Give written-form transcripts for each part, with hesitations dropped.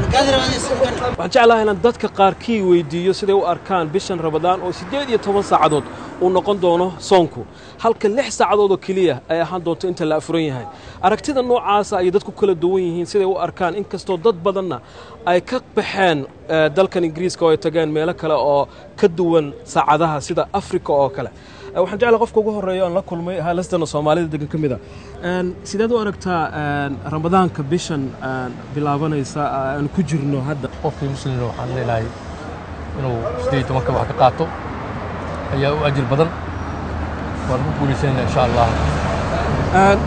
waxaan jeclahay inaan dadka qaarkii weydiiyo siday u arkaan bishan Ramadaan oo 18 saacadood uu noqon doono soonku halka 6 saacadood oo kaliya ay ahaan doonto inta la afuran yahay aragtida noocaas ay dadku kala duwan yihiin siday u arkaan inkastoo dad badanna ay ka baxeen dalkan Ingiriiska oo ay tagaan meelo kale oo ka duwan saacadaha sida Afrika oo kale waxaan jeclahay qofka ugu horeeyo aan la kulmay haalastana Soomaalida degan kamid ah sidaad u aragtaa Ramadaanka bishan bilaabanaysa aan ku jirno hadda qofkii muslim waxaan leeyahay inuu 18 wax ka qaato ayaa u ajir badan waan ku guuleysanaynaa insha Allah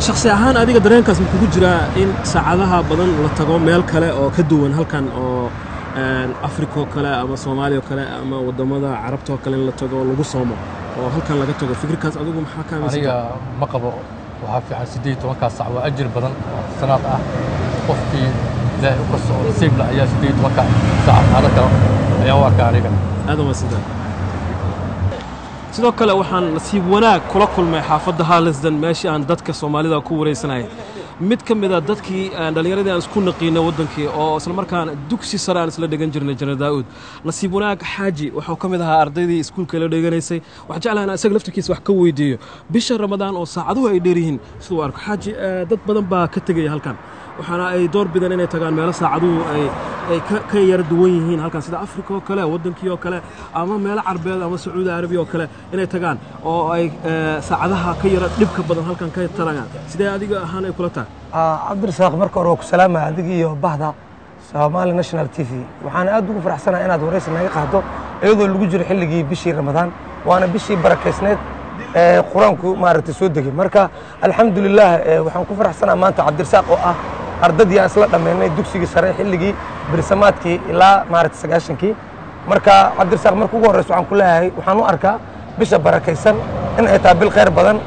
shakhsi ahaan adiga dareenkaas ma kugu jiraa in saacadaha badan la tago meel kale oo ka duwan halkan oo Afrika oo kale ama Soomaaliya oo kale ama wadamada Carabta oo kale la tago lagu soomo oo halkan laga tago fikirkaas adigu maxaa ka aaminsan aniga ma qabo waxa fiican 18 saac waa ajir badan sanaad ah qofkii ilaahay u kasoo nasiib la ayaa 18 saac hada kale ayaa waa ka aniga aad ma sidoo sidoo kale waxaan nasiib wanaag kula kulmay xaafadda Haalesden meeshii aan dadka Soomaalida ku wareysanay mid ka mid ah dadkii dhalinyarada aan isku naqiina wadankii oo isla markaan dugsi sare aan isla dhigan jirnay Janar Daawud nasiib wanaag xaaji wuxuu ka mid ahaa ardaydii iskuulka la dhiganaysay wax jeclaan isaga laftirkiisa wax ka weydiiyo bisha Ramadaan oo saacaduhu ay dheer yihiin sidoo arko xaaji dad badan baa ka tagay halkan waxaana ay door bidan inay tagaan meelo saacaduhu ay ka yar duwan yihiin halkan sida Afrika oo kale wadankii oo kale ama meelo Carbeed ama Sacuudi Arabiya oo kale inay tagaan oo ay saacadaha ka yar dhibka badan halkan ka tagaan sidee adiga ahaan ay kula tahay Cabdirasaaq marka hore ku salaamay adiga iyo bahda Somali National TV waxaan aad ugu faraxsanahay inaad wareysi naga qaado iyadoo lagu jiro xilligii bishii Ramadaan waana bishii barakeysneed quraanku maaragtay soo degay marka alxamdulillah waxaan ku faraxsanahay maanta Cabdirasaaq oo ah ardadii aan isla dhameynay dugsiga sare xilligii birsamaadkii ilaa maaragtay 9kii marka Cabdirasaaq markuu ugu horeyso waxaan ku leeyahay waxaan u arkaa bisha barakeysan in ay tahay bil khayr badan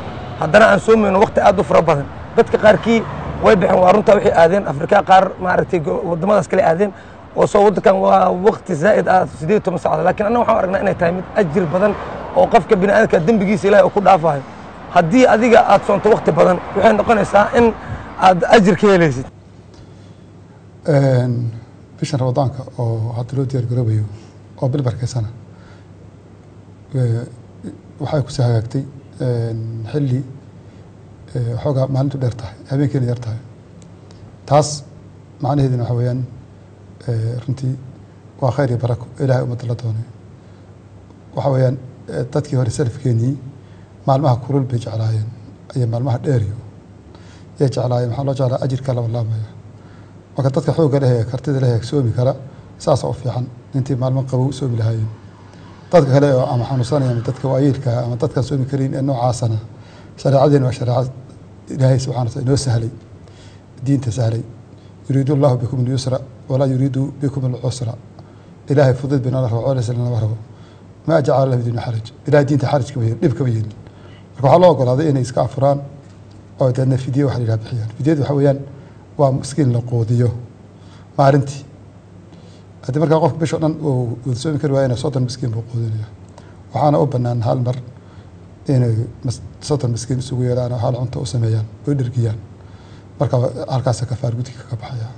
haddana aan soo meeyno waqti aad u fara badan dadka qaarkii way bixin waa runta wixii aadeen Afrika qaar maaragtay wadamadaas kale aadeen oo soo wadankan waa waqti zaid ah 18 saacadood laakiin anna waxaan aragnaa inay tahay mid ajir badan oo qofka bini'aadamka dambigiisa Ilaahay ku dhaafayo haddii adiga aad soonto waqti badan waxay noqonaysaa in aad ajir ka helaysid bishan ramadaanka oo hadda loo diyaar garoobayo oo bil barkeysana waxay ku soo hagaagtay xilli xoogaa maalintu dheer tahay habeenkeena yar tahay taas macnaheeduna waxa weeyaan runtii waa khayr iyo barako ilaahay ummadda la doonay waxa weeyaan dadkii hore salafkeenii maalmaha kulul bay jeclaayeen iyo maalmaha dheeriyo yay jeclaayeen waxaa loo jeclaa ajirka la walaabaya marka dadka xoogga leh ee kartida leh ee soomi kara saasa u fiican intii maalmo qabow soomi lahaayeen dadka kale oo ama xanuunsanaya ama dadka waayeelka ama dadka soomi karin ee noocaasana shareecadeena waa shareecad ilaahay subxaana wa taala inoo sahlay diinta sahlay yuriidu allahu bikum alyusra walaa yuriidu bikum alcusra ilaahay fudud bay nala rabo culays nala rabo ma jacala lahu diinu xaraj ilaahay diinta xaraj kama yeelin dhib kama yeelin marka waxaa loo ogolaaday inay iska afuraan oo deedna fidye waxa la yidhaha bixiyaan fidyadu waxa weeyaan waa miskiin la quudiyo maalintii haddii markaa qofka bisho dhan uu wada soomi kari waayana 30 miskiin buu quudinaya waxaana u bannaan hal mar inay 30 miskiin isugu yeelaan oo hal cunto u sameeyaan oo dhergiyaan marka halkaas kafaar gudka ka baxaya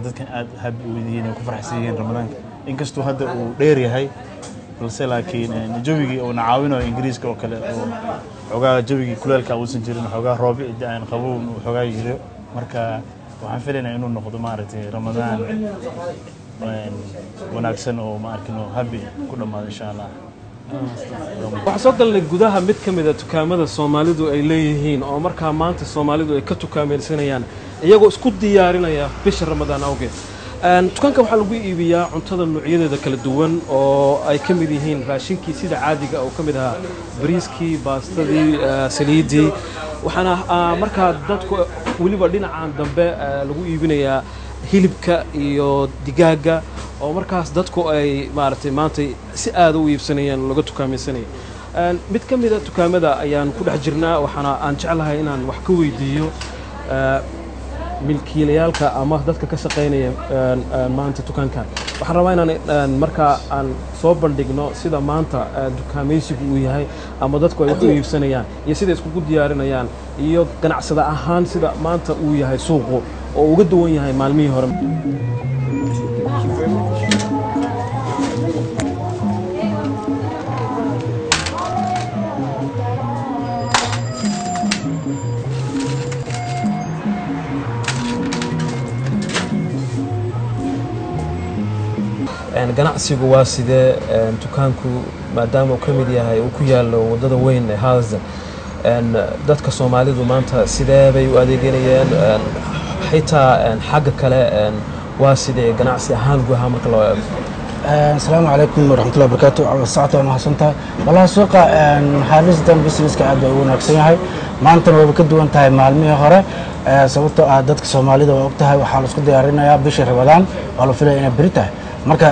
dadkan aad habi u yihiin oo ku faraxsan ramadaanka inkastoo hadda uu dheer yahay balse laakiin jawigii oo nacaawinayo ingiriiska oo kale oo xogaa jawigii kuleelka uusan jirin xogaa roob aan qabow xogaa yiro marka waxaan filaynaa inuu noqdo maaragtay ramadaan wanaagsan oo ma arkino habi ku dhamaado insha Allah waxaan soo galnay gudaha mid ka mid ah dukaamada Soomaalidu ay leeyihiin oo markaa maanta Soomaalidu ay ka tukaamaysanayaan iyagoo isku diyaarinaya bisha Ramadaan awgeed dukaanka waxaa lagu iibiyaa cuntada noocyadeeda kala duwan oo ay ka mid yihiin raashinkii sida caadiga oo ka mid ah bariiskii baastadii saliidii waxaana markaa dadku waliba dhinacan dambe lagu iibinayaa hilibka iyo digaaga oo markaas dadku ay maartay maanta si aad u iibsanayaan laga tukaamaysanay mid ka mid ah dukaamada ayaan ku dhex jirnaa waxaana aan jeclahay inaan wax ka weydiiyo milkiilayaalka ama dadka ka shaqeynaya maanta dukaankan waxaan rabaa inaan markaa aan soo bandhigno sida maanta dukaamaysigu uu yahay ama dadku ay wax u iibsanayaan iyo sida iskugu diyaarinayaan iyo ganacsada ahaan sida maanta uu yahay suuqu oo uga duwan yahay maalmihii hore ganacsigu waa sidee dukaanku maadaama uu ka mid yahay uu ku yaalo wadada weyn ee Haza dadka Soomaalidu maanta sidee bay u adeeganayaan xitaa xagga kale waa sidee ganacsi ahaan gudaha marka loo eego السلام عليكم ورحمة الله وبركاته ساعته أنا حسنتها والله سوق حارسدان بيزنس كعادة ونكسيها ما أنت لو بكدو أنت هاي معلمية هراء سويته عادتك سومالي ده وقتها وحالس كده يارينا يا بشر رمضان قالوا فيلا إنا بريته marka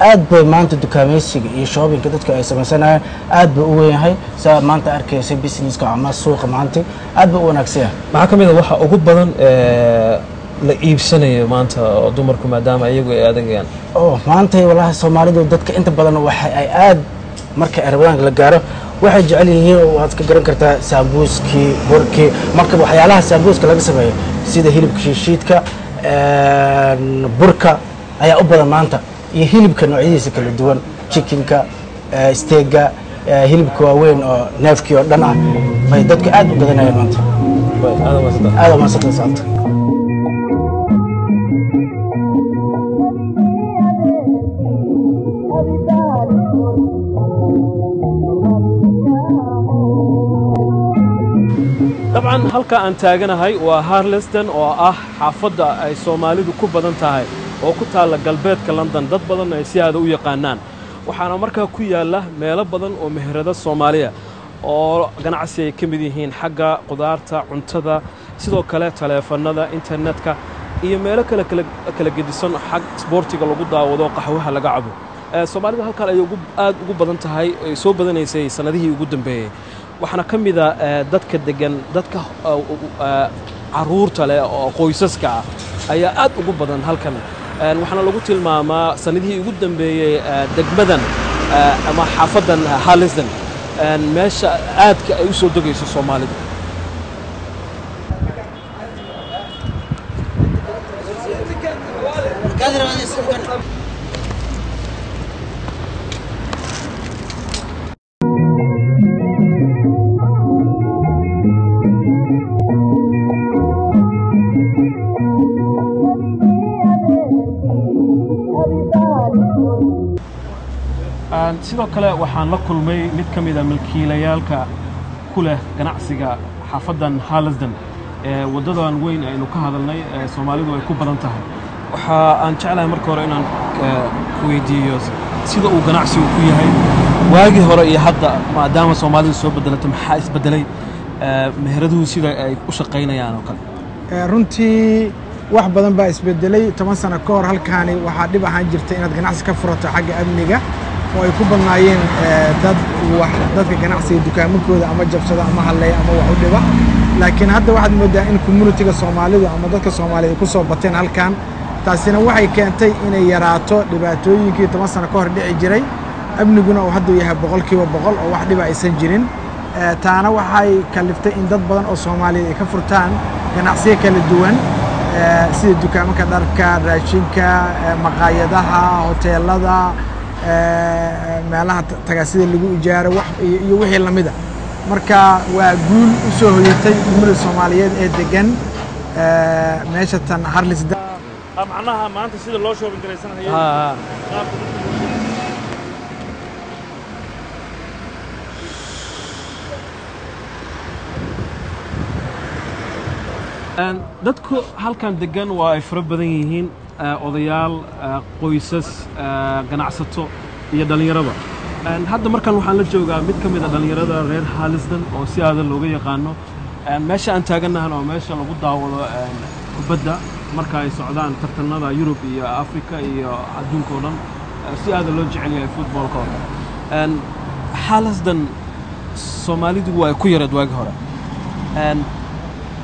aad bay maanta dukaamaysiga iyo shoppingka dadka ay sameeyaan aad bay u weyn yahay saa maanta arkaysa businesska ama suuqa maanta aad bay u wanaagsan waxa kamid ah waxa ugu badan la iibsanayo maanta oo dumarku maadaama iyagu ay adeegayaan maanta wallahi Soomaalidu dadka inta badan waxa ay aad marka Ramadaan la gaaro waxay jecel yihiin oo aad ka garan kartaa sambuuski burki marka waxyaalaha sambuuska laga sameeyo sida hilibka shiishiidka burka ayaa u badan maanta iyo hilibka noocyadiisa kala duwan chickenka steega hilibka waaweyn oo neefkii oo dhan ah bay dadku aad u gadanayaan maanta aad ma saddex طبعا halka aan taaganahay waa Harlesden oo ah xaafadda ay Soomaalidu ku badan tahay oo ku taala galbeedka London dad badan ay si aad u yaqaanaan waxaana markaa ku yaala meelo badan oo meherada Soomaaliya oo ganacsi ay ka mid yihiin xagga qudaarta cuntada sidoo kale taleefanada internetka iyo meelo kala gedisan xag sportiga lagu daawado qaxwaha laga cabo Soomaalida halkan ay aad ugu badan tahay ay soo badanaysay sanadihii ugu dambeeyay waxaana ka mid ah dadka degan dadka caruurta leh oo qoysaska ah ayaa aad ugu badan halkan waxaana lagu tilmaamaa sanadihii ugu dambeeyay degmadan ama xaafadan Harlesden meesha aadka ay u soo degayso Soomaalidu sidoo kale waxaan la kulmay mid ka mid ah milkiilayaalka ku leh ganacsiga xaafadan Harlesden wadadan weyn aynu ka hadalnay Soomaalidu ay ku badan tahay waxa aan jeclahay marka hore inaan ku weydiiyo sida uu ganacsigu ku yahay waagi hore iyo hadda maadaama Soomaalidu soo bedelatay maxaa isbedelay meheraduhu sida ay u shaqeynayaan oo kale runtii wax badan baa isbedelay 10 sano ka hor halkaani waxaa dhib ahaan jirtay inaad ganacsi ka furato xagga amniga oo ay ku badnaayeen dadka ganacsiga dukaamakooda ama jabsada ama halleeya ama wax u dhiba laakiin hadda waxaad moodaa in community-ga Soomaalidu ama dadka Soomaaliyeed ay ku soo bateen halkan taasina waxay keentay inay yaraato dhibaatooyinkii 10 sano ka hor dhici jiray amniguna uu hadda yahay 100% oo wax dhiba aysan jirin taana waxay kaliftay in dad badan oo Soomaaliyeed ay ka furtaan ganacsiyo kala duwan sida dukaamanka dharka raashinka maqaayadaha hoteelada meelaha tagaasida lagu ijaaro wax iyo wixii lamida marka waa guul u soo hoyatay ummadda Soomaaliyeed ee degan meesha tan Harlesden macnaha maanta sida loo shoobin gareysanayo dadku halkan degan waa ay fara badan yihiin odayaal qoysas ganacsato iyo dhalinyarada hadda markan waxaan la joogaa mid ka mid ah dhalinyarada reer Harlesden oo si aad looga yaqaano meesha aan taaganahay oo meesha lagu daawado kubadda marka ay socdaan tartanada Yurub iyo Afrika iyo adduunka oo dhan si aad loo jecel yahay footballka Harlesden Soomaalidu waa ku yareed waagi hore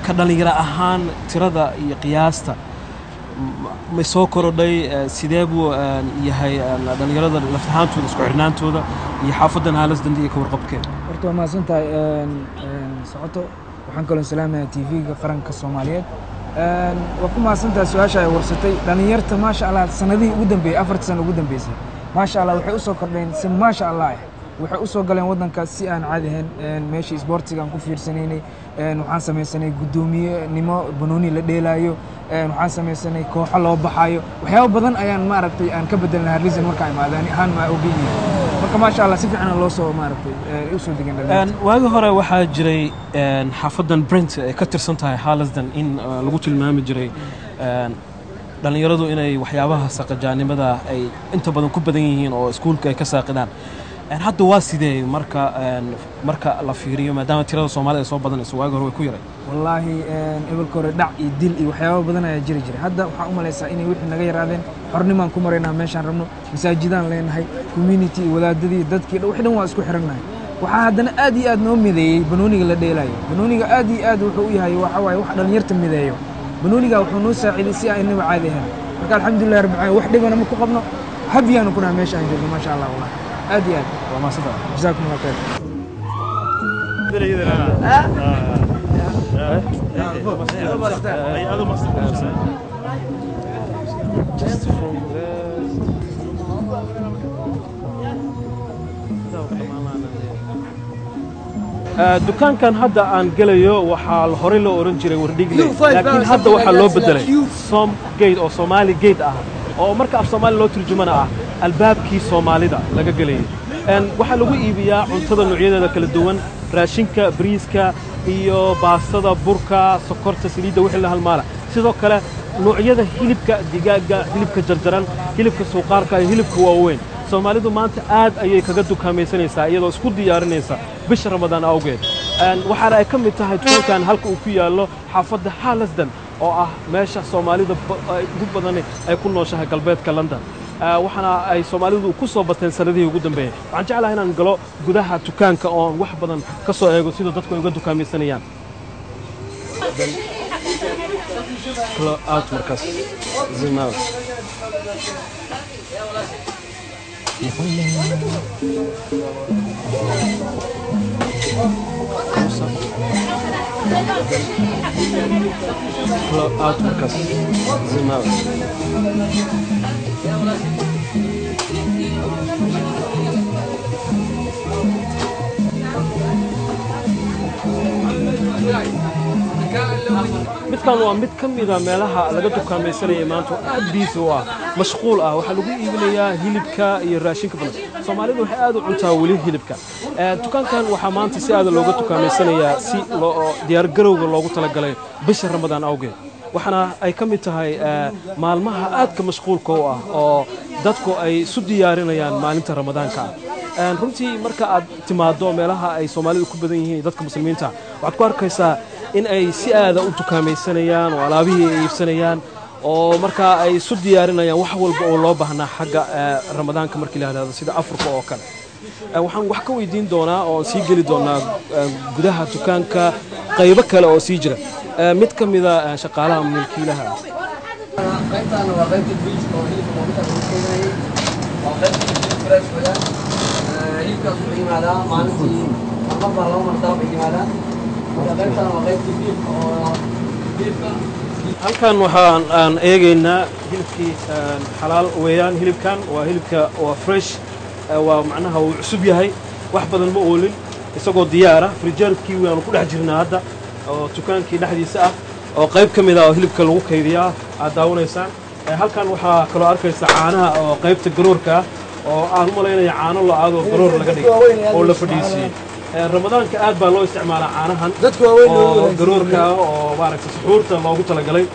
ka dhalinyaro ahaan tirada iyo qiyaasta ma soo korodhay sidee buu yahay dhalinyarada laftahaantooda isku xirnaantooda iyo xaafadan Harlesden iyo ka warqabkeeda horta waa maasantahay socoto waxaan kaloo salaamayaa TV-ga qaranka Soomaaliyeed waa ku maasantahay su'aasha ay warsatay dhalinyarta maasha Allah sanadihii ugu dambeeyay 4 sano ugu dambeysay maasha Allah waxay u soo kordheen si maasha Allah waxay u soo galeen wadanka si aan caadi ahayn meeshii sportiga aan ku fiirsanaynay waxaan samaysanay gudoomiyenimo banooni la dheelaayo waxaan samaysanay kooxo loo baxayo waxyaabo badan ayaan maaragtay aan ka bedelnay Harlesden marka ay maadaan ahaan ma ogeeyay marka maasha Allah si fiican loo soo maaragtay u soo degan dhalinyarada waagi hore waxaa jiray xaafadan Brent ay ka tirsan tahay Harlesden in lagu tilmaami jiray dhalinyaradu inay waxyaabaha saqajaanimada ay inta badan ku badan yihiin oo iskuulka ay ka saaqidaan hadda waa sidee marka la fiiriyo maadaama tirada Soomaalida soo badanayso waagi hore way ku yaray wallahi ebalka hore dhac iyo dil iyo waxyaabo badan ayaa jiri jiray hadda waxaan u maleysaa inay wixii naga yaraadeen xornimaan ku maraynaa meeshaan rabno masaajidaan leenahay community wadaadadii dadkii wixii dhan waa isku xirannahay waxaa haddana aad iyo aad noo mideeyey banooniga la dheelaayo banooniga aad iyo aad wuxuu u yahay waxa waaye wax dhalinyarta mideeyo banooniga wuxuu noo saaciday si aan inaba caadi ahayn marka alxamdulilah rabbil caalamiin wax dhibana ma ku qabno habyaanu kuna meesha aan joogno maasha Allah wallahi aad iyo aad waa maasada jazaakum Allah khayr dukaankan hadda aan galayo waxaa hore loo oran jiray Wardhigle laakiin hadda waxaa loo bedelay Som Gate oo Somali Gate ah oo marka af Soomaali loo turjumana ah albaabkii soomaalida laga gelayay waxaa lagu iibiyaa cuntada noocyadeeda kala duwan raashinka bariiska iyo baastada burka sokorta saliidda wixii la halmaala sidoo kale noocyada hilibka digaaga hilibka jarjaran hilibka suuqaarka iyo hilibka waaweyn soomaalidu maanta aad ayay kaga dukaamaysanaysaa iyadoo isku diyaarinaysa bisha ramadaan awgeed waxaana ay ka mid tahay dukaankan halka uu ku yaallo xaafadda Harlesden oo ah meesha soomaalida ugu badan ay ku nooshahay galbeedka London waxaana ay soomaalidu ku soo bateen sanadihii ugu dambeeyay waxaan jeclahay inaan galo gudaha dukaanka oo wax badan ka soo eego sida dadku ay uga dukaamaysanayaan klo out markaas zimaw klo out markaas zimaw midkan waa mid ka mid ah meelaha laga dukaamaysanaya maanta aad biis u ah mashquul ah waxa lagu iibinayaa hilibka iyo raashinka badan Soomaalidu waxay aad u cuntaa wali hilibka dukaankan waxa maanta si aad looga dukaameysanayaa si diyaar garowga loogu talagalay bisha Ramadaan awgeed waxana ay ka mid tahay maalmaha aadka mashquulka u ah oo dadku ay isu diyaarinayaan maalinta Ramadaanka runtii marka aad timaado meelaha ay Soomaalidu ku badan yihiin dadka muslimiinta waxaad ku arkaysaa in ay si aad u dukaamaysanayaan oo alaabihii ay iibsanayaan oo marka ay isu diyaarinayaan wax walba oo loo baahnaa xagga Ramadaanka markii la yiraahdo sida Afrika oo kale waxaan wax ka weydiin doonaa oo sii gali doonaa gudaha dukaanka qaybo kale oo sii jira mid ka mid ah shaqaalaha milkiilaha qaybtan waa qaybta biiska oo hilibka loogu talagalay waa qaybta fresh weeyaan hilibkaas wuxuu yimaadaa maalintii marba laba martaa bay yimaadaan qaybtan waa qaybta biifka oo biifka halkan waxaan eegaynaa hilibkii xalaal weeyaan hilibkan waa hilibka waa fresh waa macnaha uu cusub yahay wax badan ma oolin isagoo diyaar ah frijarkii waanu ku dhex jirnaa hadda oo dukaankii dhexdiisa ah oo qayb ka mid ah oo hilibka lagu kaydiyaa aad daawanaysaan halkan waxaa kaloo arkaysa caanaha oo qaybta garoorka oo aan u malaynayo caano lo-aad oo garoor laga dhigay oo la fadhiisiyey ramadaanka aad baa loo isticmaalaa caanahan oo garoorka oo maaragtay suxuurta loogu talagalay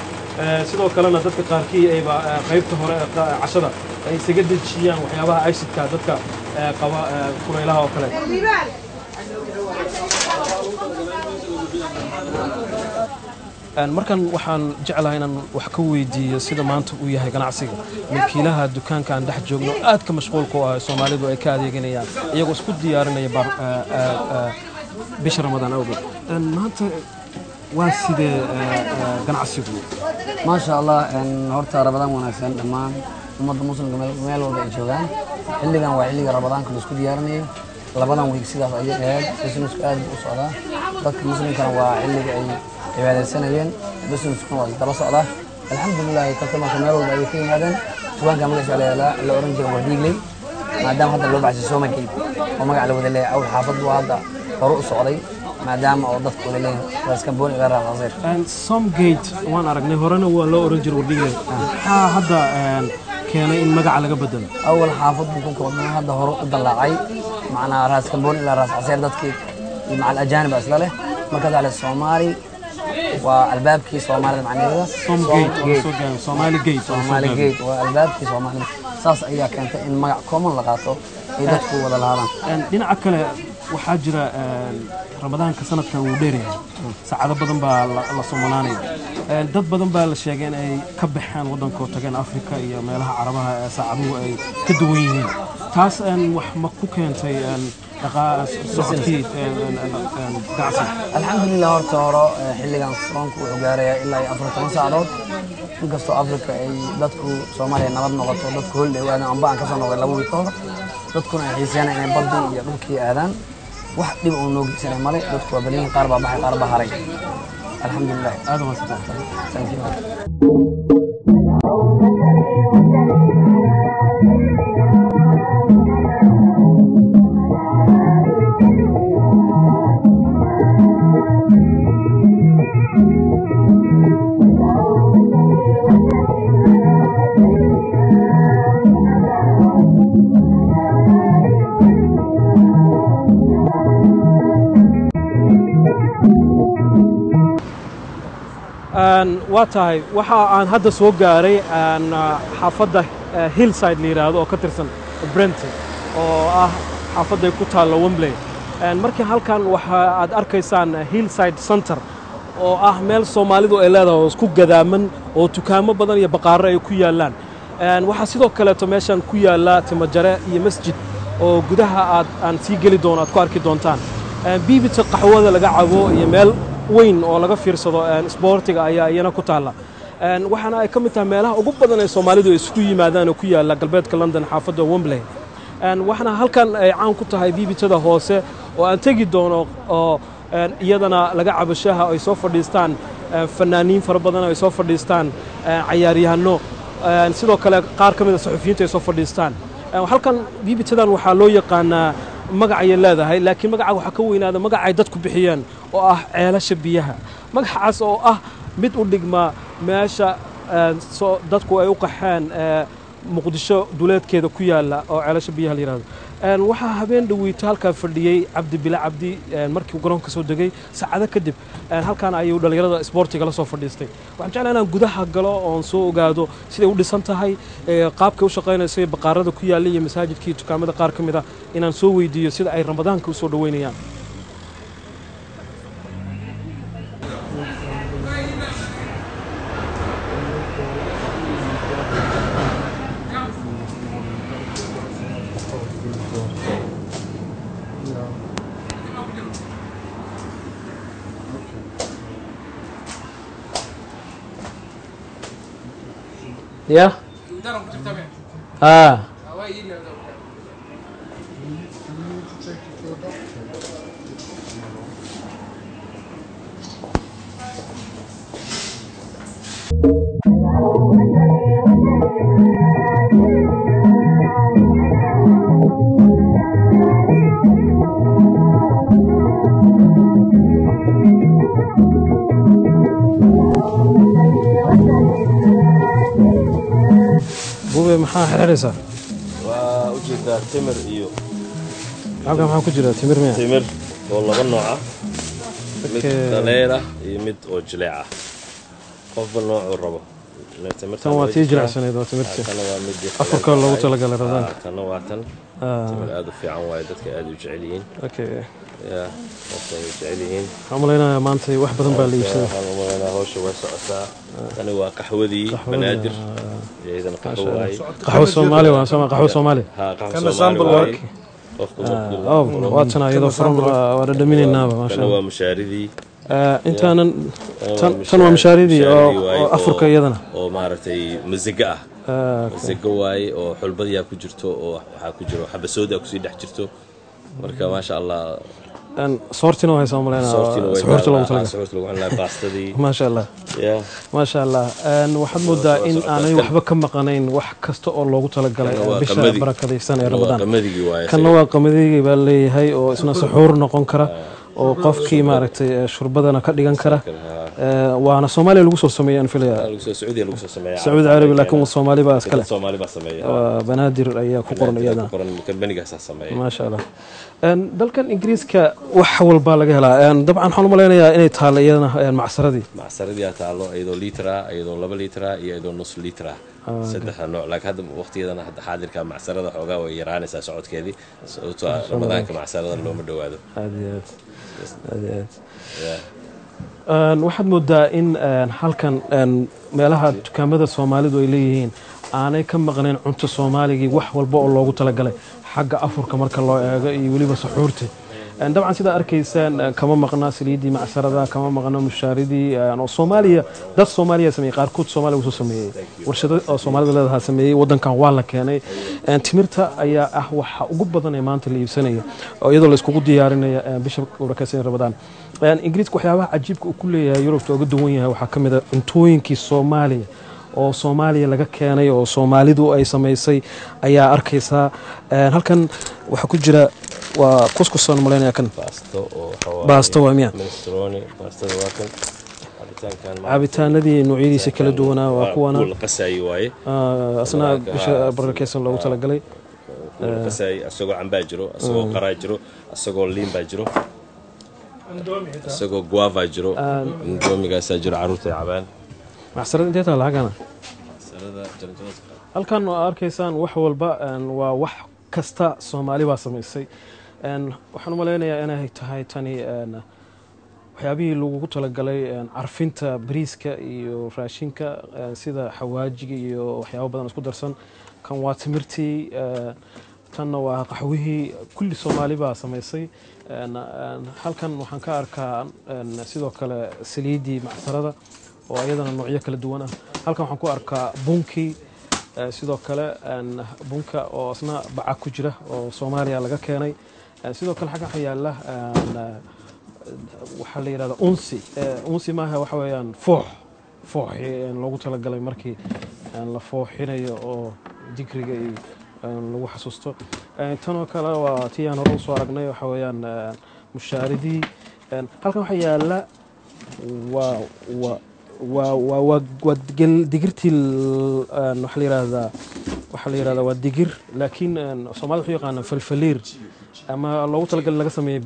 sidoo kalena dadka qaarkii ayba qaybta hore cashada ay isaga dejiyaan waxyaabaha aysidka dadka qaba kulaylaha oo kale markan waxaan jeclahay inaan wax ka weydiiyo sida maanta uu yahay ganacsiga milkiilaha dukaanka aan dhex joogno aad ka mashquulka u ah Soomaalidu ay ka adeeganayaan iyagoo isku diyaarinaya bisha Ramadaan awgeed maanta waa sidee ganacsigu ma sha Allah horta Ramadaan wanaagsan dhammaan ummadda muslimka meel walba ay joogaan xilligan waa xilliga Ramadaanka la isku diyaarinayay labadan week sidaas ayay ahayd businessku aad u socdaa dadka muslimkana waa xilliga ay cibaadaysanayeen businessku waa daba socdaa alxamdulillah tartamanka meel walba ay ka yimaadeen dukaanka magaciisa la oran jiray Wardigley maadaama hadda loo baxshay Soomaaliyeed oo magac la wada leeyahay aw xaafad waa hadda hore u socday maadaama oo dadku wada leeyahay raaskamboon ila raasir Somegate waan aragnay horena waa loo oran jiray Wardigley hadda keenay in magaca laga bedelo awal xaafad ku koobnaa hadda hore u dalaacay macna raaskamboon ila raasir dadkii مع الأجانب أصله مركز على الصومالي والبابكي صومالي معناه صومالي جيت والبابكي صومالي ساس أيها كانت إن ما كومن لقاته يدخل ولا الهرم دين أكل وحاجرة رمضان كسنة وديري سعادة بدن با الله صومالاني dad badan baa la sheegay in ay ka baxaan wadankooda tageen Afrika iyo meelaha Carabaha ee saacaduhu ay ka duwan yihiin taas wax ma ku keentay الحمد لله horta hore xilligan soonku wuxuu gaarayaa ilaa 14 saacadood inkastoo Afrika ay dadku Soomaaliya nabad noqoto dadku hol dheewaadaan amba aan ka soo noqday 2 wiil dadkuna ay xiiseeyaan inay badda iyo dhulkii aadaan wax dhib oo noogsanay male dadku waa balin qaar baa baxay qaar baa haray الحمد لله هذا ما استطعت ثانك يو waa tahay waxa aan hadda soo gaaray xaafadda hillside la yiraahdo oo ka tirsan Brentwood oo ah xaafadda ku taalo Wembley markii halkan waxa aad arkaysaan hillside center oo ah meel Soomaalidu ay leedahay oo isku gadaaman oo dukaamo badan iyo baqaaro ay ku yaalaan waxa sidoo kale meeshan ku yaala timajare iyo masjid oo gudaha aan sii gali doono aad ku arki doontaan biibita qaxwada laga cabo iyo meel weyn oo laga fiirsado sportiga ayaa iyana ku taala waxaana ay ka mid tahay meelaha ugu badan ee Soomaalidu isku yimaadaan oo ku yaala galbeedka London xaafadda Wembley waxaana halkan ay caan ku tahay biibitada hoose oo aan tagi doono oo iyadana laga cabashaha ay soo fadhiistaan fanaaniin fara badan ay soo fadhiistaan ciyaaryahano sidoo kale qaar ka mid ah saxufiyiinta ay soo fadhiistaan halkan biibitadan waxaa loo yaqaanaa magac ay leedahay laakiin magaca waxa ka weynaada magac ay dadku bixiyeen oo ah ceelasha biyaha magacaas oo ah mid u dhigma meesha dadku ay u qaxeen muqdisho duleedkeeda ku yaala oo ceelasha biyaha la yiraahdo waxa habeen dhaweeyta halka fadhiyay Cabdi Bila Cabdi markii uu garoonka soo degay saacado kadib halkan ayuu dhalinyarada sportiga la soo fadhiistay waxaan jeclahay inaan gudaha galo oo soo ogaado sida uu dhisan tahay qaabka uu shaqeynayso baqaarada ku yaala iyo masaajidkii dukaamada qaar ka mid ah inaan soo weydiiyo sida ay Ramadaanka u soo dhaweynayaan يا maxaa xiriiraysa waa u jeedaa timir iyo halka maxaa ku jira timir miya timir oo laba nooc ah mid daleer ah iyo mid oo jileec ah qofba nooc uu rabo tan waa tii jilecsaneed waa timirta afurka loogu talagalay Ramadaanka tan waa tan timir aad u fiican waaye dadka aad u jecel yihiin ya dadka ay jecel yihiin amalayna maanta wax badan baa la iibsaday amalayna hawsha way socotaa tani waa qaxwadii banaadir idan qaxwo Soomaali waa qaxwo Soomaali kana sample waa waatana iyadoo furan waa dhadhaminaynaa ma sha Allah waa mushaaridii intaanan tan waa mushaaridii oo afurka iyadana oo maaragtay musiga ah musiga waaye oo xulbadiya ku jirto oo waxa ku jiro xabasooda ku sii dhex jirto marka ma sha Allah صورتنا وهي ساملنا صورت لو تلقى صورت لو عنا باستدي ما شاء الله ما شاء الله waxaad moodaa in aanay waxba ka maqanayn wax kasta oo loogu talagalay bisha barakadaysan ee Ramadaan kana waa qamadigi baa leeyahay oo isna suxuur noqon kara oo qofkii maaragtay shurbadana ka dhigan kara waana Soomaaliya lagu soo sameeyay filaya Sacuudi Arabi laakiin Soomaali baa iskale banaadir ayaa ku qoran iyada kambanigaas sameeyay ma sha Allah dalkan Ingiriiska wax walba laga helaa dabcan waxaan u maleynayaa inay taalo iyadana macsaradii taalo iyadoo litra iyadoo 2 litra iyo iyadoo nus litra saddex nooc laakiin hadda waqtigeedana hadda xaadirka macsarada xoogaa way yaraanaysaa socodkeedii sababtoo ah Ramadaanka macsarada looma dhawaado waxaad moodaa in halkan meelaha dukaamada Soomaalidu ay leeyihiin aanay ka maqnayn cunto Soomaaligii wax walba oo loogu talagalay xagga afurka marka loo eego iyo waliba suxuurta dabcan sida arkaysaan kama maqna saliidii macsarada kama maqna mushaaridii oo Soomaaliya dad Soomaaliya sameeyay qaarkood Soomaaliya soo sameeyay warshado oo Soomaalida leedahay sameeyay wadankan waa la keenay timirta ayaa ah waxa ugu badan ee maanta la iibsanayo oo iyadoo la isku diyaarinayo bisha barakaysan Ramadaan Ingiriiska waxyaabaha cajiibka uu ku leeyahay Yurubta uga duwan yahay waxa kamid ah cuntooyinkii Soomaaliya oo Soomaaliya laga keenay oo Soomaalidu ay sameysay ayaa arkaysa halkan waxa ku jira waa couscous aan maleynaya kan baasto waa miya cabitaanadii noocyadiisa kala duwanaa waa kuwana qasay waaye asna bisha barakaysan loogu talagalay qasay asagoo camba jiro asagoo qara jiro asagoo liin baa jiro asagoo guava jiro indomigaas jiro caruurta cabaan macsarada intee taala halkan macsarada jaranjarada halkan oo arkaysaan wax walba waa wax kasta Soomaali baa sameysay waxaan u maleynayaa inay tahay tani waxyaabihii lagu talagalay carfinta bariiska iyo raashinka sida xawaajiga iyo waxyaabo badan isku darsan kan waa timirtii tanna waa qaxwihii kulli Soomaali baa sameysay halkan waxaan ka arkaa sidoo kale saliidii macsarada oo ayadana noocyo kala duwan ah halkan waxaan ku arkaa bunkii sidoo kale bunka oo asna baca ku jira oo Soomaaliya laga keenay sidoo kale xagga xayaala waxa la yiraahdaa unsi maaha waxa weeyaan foox loogu talagalay markii la fooxinayo oo digriga iyo lagu xasuusto tan oo kale waa tii aan hore u soo aragnay waxa weeyaan mushaaridii halkan waxa yaala waa digirtii waxa la yiraahdaa waa digir laakiin Soomaalidu waxay yaqaanaan falfaliir ama loogu talagalay laga sameeyo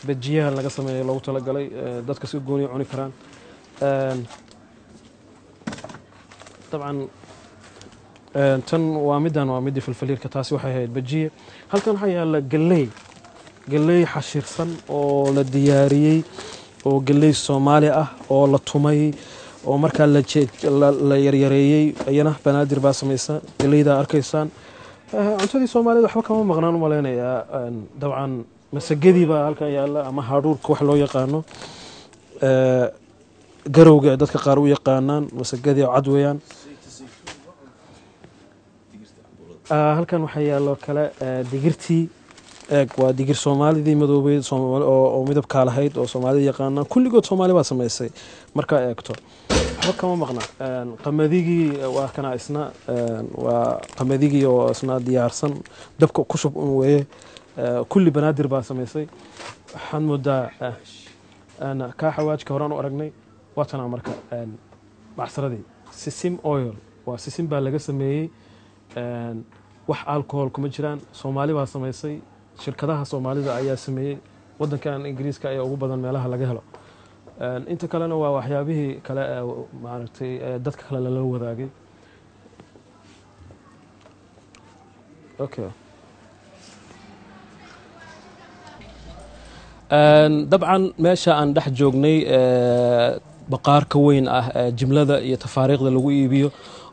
bejiyaha laga sameeyo loogu talagalay dadka si gooni cuni karaan طبعا tan waa midii falfaliirka taasi waxay ahayd bejiye halkan waxa yaala galey xashirsan oo la diyaariyay oo galey Soomaali ah oo la tumay oo marka la yaryareeyay ayana banaadir baa sameeysan galeyda arkaysaan cuntadii Soomaalida waxba kama maqnaan u maleynayaa dabcan masagadi baa halkan yaala ama haruurka wax loo yaqaano garowga dadka qaar u yaqaanaan masagadi cad weeyaan halkan waxa yaalo kale digirtii waa digir Soomaalidii madoobeed oo midab ka lahayd oo Soomaalida yaqaanaan kulligood Soomaali baa sameysay marka eegto waxba kama maqna qamadigi waa kana isna waa qamadigi oo isna diyaarsan dabka ku shub weeye kulli banaadir baa sameysay waxaan moodaa ana ka xawaajka horaan u aragnay waatana marka macsaradii sisim oil waa sisim baa laga sameeyay wax alcohol kuma jiraan Soomaali baa sameysay shirkadaha Soomaalida ayaa sameeyay wadankan Ingiriiska ayaa ugu badan meelaha laga helo inta kalena waa waxyaabihii kale maaragtay dadka kale la wadaagay okay dabcan meesha aan dhex joognay baqaarka weyn ah jimlada iyo tafaariiqda lagu iibiyo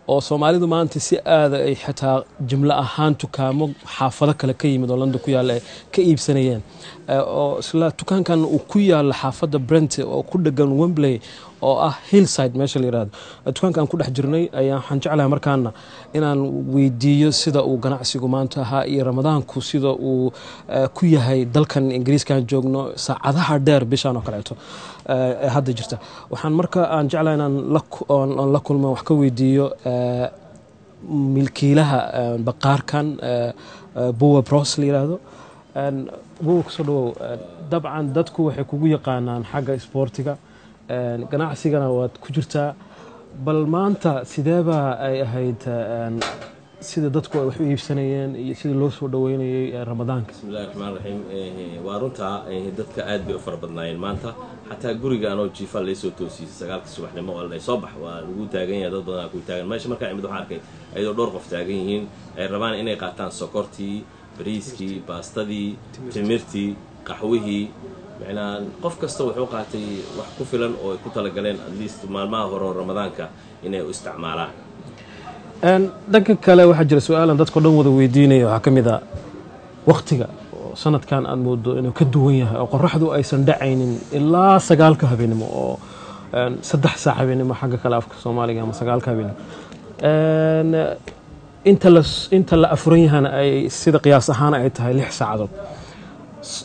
oo Soomaalidu maanta si aad ay xitaa jimla ahaan tukaamo xaafado kale ka yimid oo London ku yaala ka iibsanayeen oo isla tukaankan uu ku yaala xaafada Brent oo ku dhagan Wembley oo ah Hillside meesha la yiraahdo tukaankan ku dhex jirnay ayaan waxaan jeclahay markaana inaan weydiiyo sida uu ganacsigu maanta ahaa iyo Ramadaanku sida uu ku yahay dalkan Ingiriiska joogno saacadaha dheer bishan oo kaleeto hadda jirta waxaan marka aan jeclahay inaan la kulmo wax ka weydiiyo milkiilaha baqaarkan Bowa Bros la yiraahdo Bowa ku soo dhawow dabcan dadku waxay kugu yaqaanaan xagga sportiga ganacsigana waad ku jirtaa bal maanta sideeba ay ahayd sida dadku ay wax u iibsanayeen iyo sida loo soo dhaweynayay Ramadaanka bismillaahir rahmaanir rahiim waa runta dadka aad bay u farbadnaayeen maanta xataa guriga anoo jiifa la soo toosiyay 9 subaxnimo oo la soo bax waa lagu taagan yahay dad badan ku taagan meesha marka imid waxaan arkay ayadoo dhowr qof taagan yihiin ay rabaan inay qaataan sokortii bariiskii baastadii timirtii qaxwihii macnaa qof kasta wuxuu qaatay wax ku filan oo ay ku tala galeen at least maalmaha hore Ramadaanka inay u isticmaalaan dhanka kale waxa jira su'aalan dadku dhan wada weydiinayo waxa kamid ah waqtiga sanadkan aan moodo inuu ka duwan yahay oo qorraxdu aysan dhacaynin ilaa 9 habeenimo oo 3 saac habeenimo xagga kale afka Soomaaliga ama 9 habeenimo inta la afuran yahay ay sida qiyaas ahaan ay tahay 6 saacadood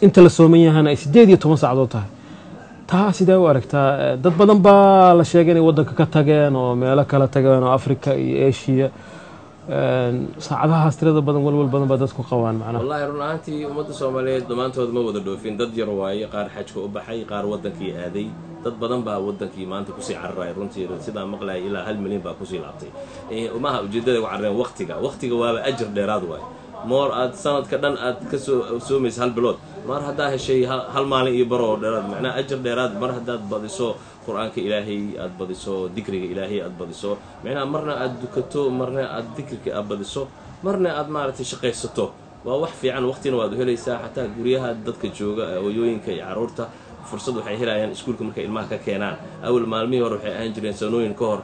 inta la sooman yahay ay 18 saacadood tahay taa sidee u aragtaa dad badan baa la sheegay inay wadanka ka tageen oo meelo kala tageen oo Afrika iyo Asia saacadahaas tirada badan walwal badan baa dadku qabaan macnaha wallahi run ahaantii ummadda Soomaaliyeed dhamaantood ma wada dhoofin dad yar waaye qaar xajka u baxay qaar wadankii aaday dad badan baa wadankii maanta ku sii cararay runtii sida maqlay ilaa 1 milyan baa ku sii laabtay umaha ujeedada ugu carreen waqtiga waaba ajir dheeraad waay moor aad sanadka dhan aad ka soomaysa hal bilood mar hadaa heshay hal maalin iyo baro dheeraad macnaa ajir dheeraad mar hadaad badiso qur-aanka ilaahay aad badiso dikriga ilaahay aad badiso macnaha marna aad dukato marna aad dikrika aad badiso marna aad maaragtay shaqaysato waa wax fiican waqtina waad helaysaa xataa guryaha dadka jooga hooyooyinka iyo caruurta fursad waxay helayaan iskuulka markay ilmaha ka keenaan awal maalmihii hore waxay ahaan jireen sanooyin ka hor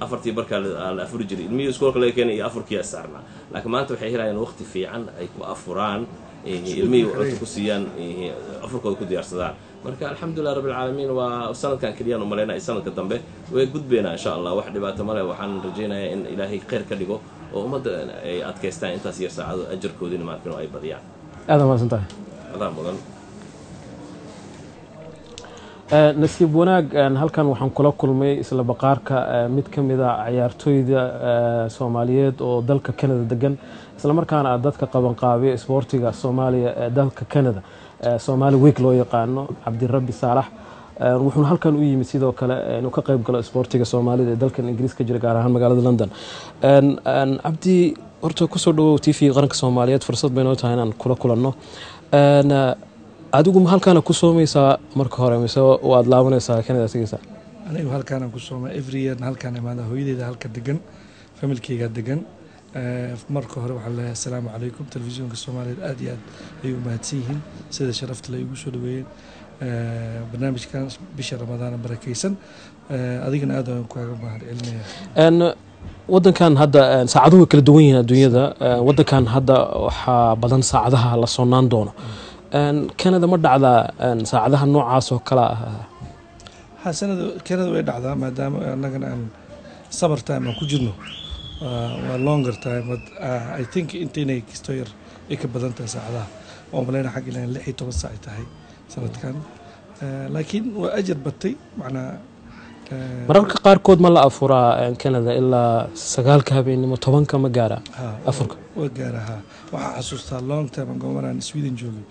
afartii barkaa la afuri jiray ilmihii iskuulka laga keenay iyo afurkii saarnaa laakiin maanta waxay helayaan waqti fiican ay ku afuraan ilmihii cunto ku siiyaan afurkooda ku diyaarsadaan marka alxamdulilah rabbil caalamiin waa sanadkan keliyaan u malaynaa sanadka dambe way gudbeynaa insha allah wax dhibaato male waxaan rajaynayaa in ilaahay khayr ka dhigo oo ummadda ay adkaystaan intaas yar saacado ajarkoodiina maarkin oo ay badiyaan aad mahadsan tahay adaa mudan nasiib wanaag halkan waxaan kula kulmay isla baqaarka mid ka mid a ciyaartooyda Soomaaliyeed oo dalka Canada degan isla markaana dadka qaban qaabiya isboortiga Soomaaliya ee dalka Canada Somali Week loo yaqaano Cabdirabbi Saalax wuxuu halkan u yimid sidoo kale inuu ka qayb galo isboortiga Soomaalida ee dalka Ingiriiska jira gaar ahaan magaalada London Cabdi horta ku soo dhawow TV qaranka Soomaaliyeed fursad baynu tahay inaan kula kulanno adigu ma halkaan ku soomaysaa marka hore mise waad laabanaysaa Canada sigaysaa anigu halkaan ku sooma every year halkaan imaada hooyadeeda halka degan familkeyga degan marka hore waxaan leeyahay assalaamu calaykum telefishinka Soomaaliyeed aad iyo aad ay u mahadsan yihiin sida sharafta la igu soo dhaweeyeen barnaamijkan bisha Ramadaan barakeysan adigana aad aan kaaga mahadcelinayaa wadankan hadda saacaduhu kala duwan yihiin adduunyada wadankan hadda waxa badan saacadaha la soonaan doono Canada ma dhacdaa saacadaha noocaas oo kala ah Canada way dhacdaa maadaama annagana aan summer time ku jirno waa longer time but I think intaynay kisto yar ay ka badan tahay saacadaha oo malayna xaq inay 16 saac tahay sanadkan laakiin waa ajar batay macnaa mararka qaarkood ma la afuraa Canada ilaa 9 habeenimo 10 ma gaara afurka waa gaaraha waxa xasuustaa long time ago maraan Sweden joogay